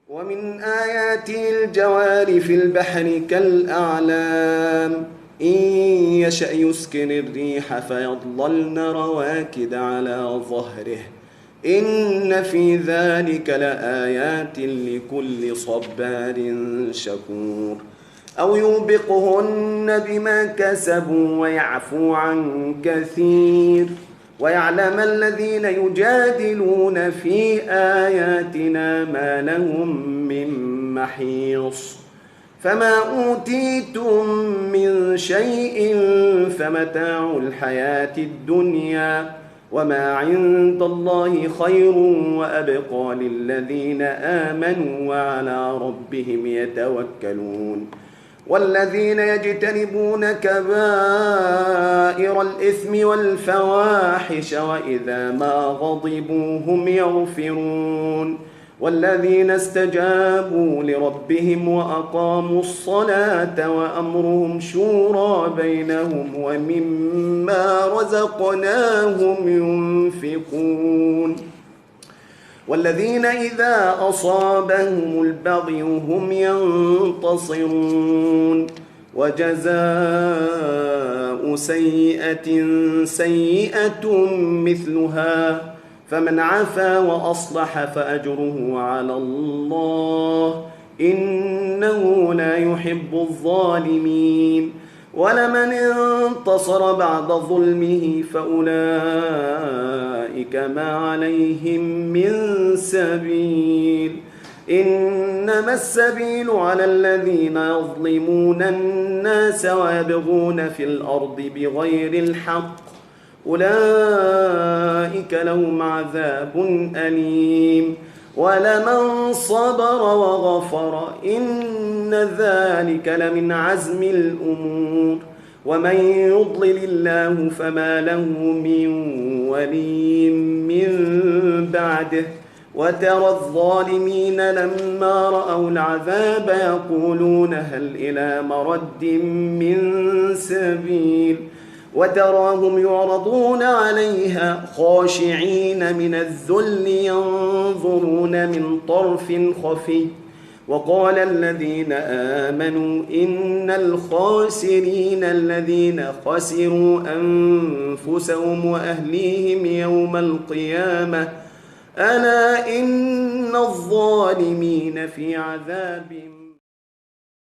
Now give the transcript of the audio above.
ومن آياته الجوار في البحر كالأعلام إن يشأ يسكن الريح فيظللن رواكد على ظهره إن في ذلك لآيات لكل صبار شكور أو يوبقهن بما كسبوا ويعفو عن كثير ويعلم الذين يجادلون في آياتنا ما لهم من محيص فما أوتيتم من شيء فمتاع الحياة الدنيا وما عند الله خير وأبقى للذين آمنوا وعلى ربهم يتوكلون والذين يجتنبون كبائر الإثم والفواحش وإذا ما غضبوا هم يغفرون والذين استجابوا لربهم وأقاموا الصلاة وأمرهم شورى بينهم ومما رزقناهم ينفقون والذين إذا أصابهم البغي هم ينتصرون وجزاء سيئة سيئة مثلها فمن عفا وأصلح فأجره على الله إنه لا يحب الظالمين ولمن انتصر بعد ظلمه فأولئك ما عليهم من سبيل إنما السبيل على الذين يظلمون الناس ويبغون في الأرض بغير الحق أولئك لهم عذاب أليم ولمن صبر وغفر إن ذلك لمن عزم الأمور ومن يضلل الله فما له من ولي من بعده وترى الظالمين لما رأوا العذاب يقولون هل إلى مرد من سبيل وتراهم يعرضون عليها خاشعين من الذل ينظرون من طرف خفي وقال الذين آمنوا إن الخاسرين الذين خسروا أنفسهم وأهليهم يوم القيامة ألا إن الظالمين في عذاب